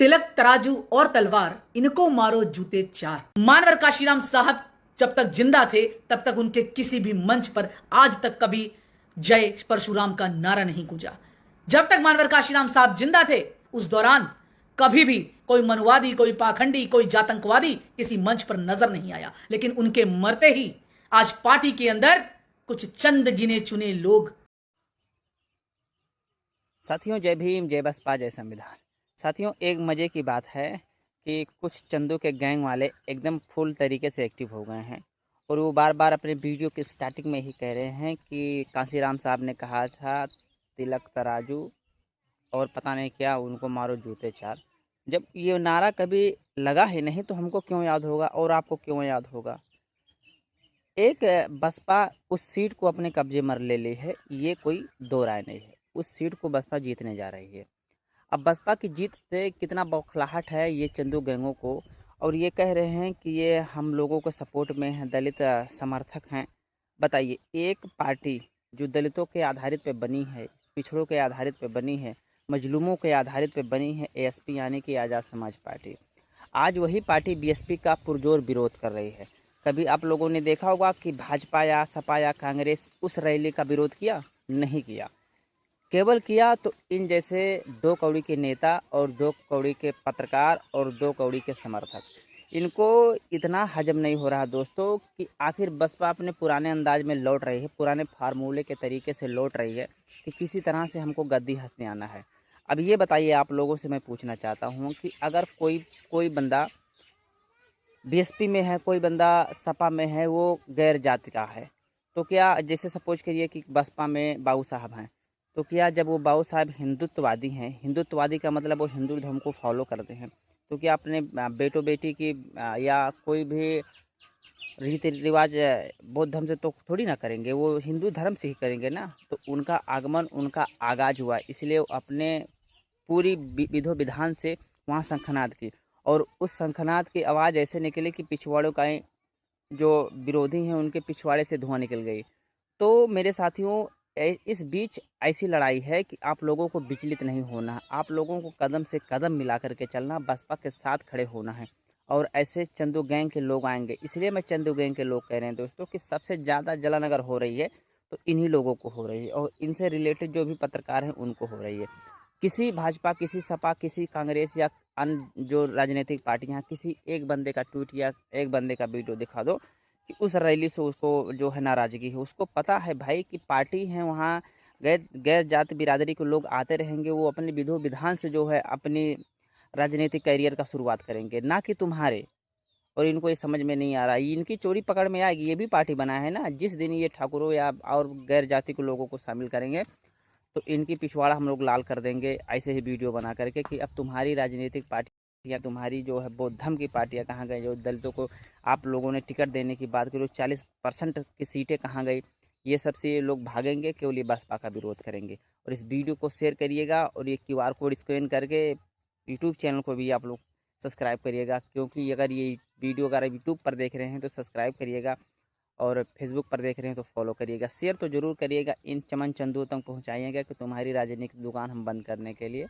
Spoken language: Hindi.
तिलक तराजू और तलवार, इनको मारो जूते चार। मानवर काशीराम साहब जब तक जिंदा थे तब तक उनके किसी भी मंच पर आज तक कभी जय परशुराम का नारा नहीं गूंजा। जब तक मानवर काशीराम साहब जिंदा थे उस दौरान कभी भी कोई मनुवादी, कोई पाखंडी, कोई जातंकवादी किसी मंच पर नजर नहीं आया। लेकिन उनके मरते ही आज पार्टी के अंदर कुछ चंद गिने चुने लोग। साथियों, जय भीम, जय बसपा, जय संविधान। साथियों, एक मज़े की बात है कि कुछ चंदों के गैंग वाले एकदम फुल तरीके से एक्टिव हो गए हैं और वो बार बार अपने वीडियो के स्टार्टिंग में ही कह रहे हैं कि कांसीराम साहब ने कहा था तिलक तराजू और पता नहीं क्या, उनको मारो जूते चार। जब ये नारा कभी लगा ही नहीं तो हमको क्यों याद होगा और आपको क्यों याद होगा। एक बसपा उस सीट को अपने कब्जे में ले ली है, ये कोई दो राय नहीं है। उस सीट को बसपा जीतने जा रही है। अब बसपा की जीत से कितना बौखलाहट है ये चंदू गैंगों को, और ये कह रहे हैं कि ये हम लोगों के सपोर्ट में हैं, दलित समर्थक हैं। बताइए, एक पार्टी जो दलितों के आधारित पे बनी है, पिछड़ों के आधारित पे बनी है, मजलूमों के आधारित पे बनी है, एएसपी यानी कि आज़ाद समाज पार्टी, आज वही पार्टी बीएसपी का पुरजोर विरोध कर रही है। कभी आप लोगों ने देखा होगा कि भाजपा या सपा या कांग्रेस उस रैली का विरोध किया? नहीं किया। केवल किया तो इन जैसे दो कौड़ी के नेता और दो कौड़ी के पत्रकार और दो कौड़ी के समर्थक, इनको इतना हजम नहीं हो रहा दोस्तों कि आखिर बसपा अपने पुराने अंदाज में लौट रही है, पुराने फार्मूले के तरीके से लौट रही है कि किसी तरह से हमको गद्दी हंसने आना है। अब ये बताइए, आप लोगों से मैं पूछना चाहता हूँ कि अगर कोई बंदा बीएसपी में है, कोई बंदा सपा में है, वो गैर जाति का है, तो क्या, जैसे सपोज करिए कि बसपा में बाबू साहब हैं, तो क्या जब वो बाबू साहब हिंदुत्ववादी हैं, हिंदुत्ववादी का मतलब वो हिंदू धर्म को फॉलो करते हैं, तो क्या अपने बेटो बेटी की या कोई भी रीति रिवाज बौद्ध धर्म से तो थोड़ी ना करेंगे, वो हिंदू धर्म से ही करेंगे ना। तो उनका आगमन, उनका आगाज हुआ, इसलिए वो अपने पूरी विधो विधान से वहाँ शंखनाद की, और उस शंखनाद की आवाज़ ऐसे निकली कि पिछवाड़ों का जो विरोधी हैं उनके पिछवाड़े से धुआं निकल गई। तो मेरे साथियों, इस बीच ऐसी लड़ाई है कि आप लोगों को विचलित नहीं होना, आप लोगों को कदम से कदम मिला करके चलना, बसपा के साथ खड़े होना है। और ऐसे चंदू गैंग के लोग आएंगे, इसलिए मैं चंदू गैंग के लोग कह रहे हैं दोस्तों कि सबसे ज़्यादा जलन अगर हो रही है तो इन्हीं लोगों को हो रही है, और इनसे रिलेटेड जो भी पत्रकार हैं उनको हो रही है। किसी भाजपा, किसी सपा, किसी कांग्रेस या अन्य जो राजनीतिक पार्टियां, किसी एक बंदे का ट्वीट या एक बंदे का वीडियो दिखा दो कि उस रैली से उसको जो है नाराज़गी है। उसको पता है भाई कि पार्टी है, वहाँ गैर गैर जाति बिरादरी के लोग आते रहेंगे, वो अपने विधो विधान से जो है अपनी राजनीतिक कैरियर का शुरुआत करेंगे, ना कि तुम्हारे। और इनको ये समझ में नहीं आ रहा, इनकी चोरी पकड़ में आएगी। ये भी पार्टी बना है ना, जिस दिन ये ठाकुरों या और गैर जाति के लोगों को शामिल करेंगे तो इनकी पिछवाड़ा हम लोग लाल कर देंगे, ऐसे ही वीडियो बना करके कि अब तुम्हारी राजनीतिक पार्टी या तुम्हारी जो है बौद्ध धर्म की पार्टियाँ कहाँ गई, जो दलितों को आप लोगों ने टिकट देने की बात करी, 40% की सीटें कहाँ गई। ये सब से ये लोग भागेंगे, केवल ये बसपा का विरोध करेंगे। और इस वीडियो को शेयर करिएगा और ये क्यूआर कोड स्कैन करके यूट्यूब चैनल को भी आप लोग सब्सक्राइब करिएगा, क्योंकि अगर ये वीडियो अगर यूट्यूब पर देख रहे हैं तो सब्सक्राइब करिएगा, और फेसबुक पर देख रहे हैं तो फॉलो करिएगा। शेयर तो ज़रूर करिएगा, इन चमन चंदों तक पहुँचाइएगा कि तुम्हारी राजनीतिक दुकान हम बंद करने के लिए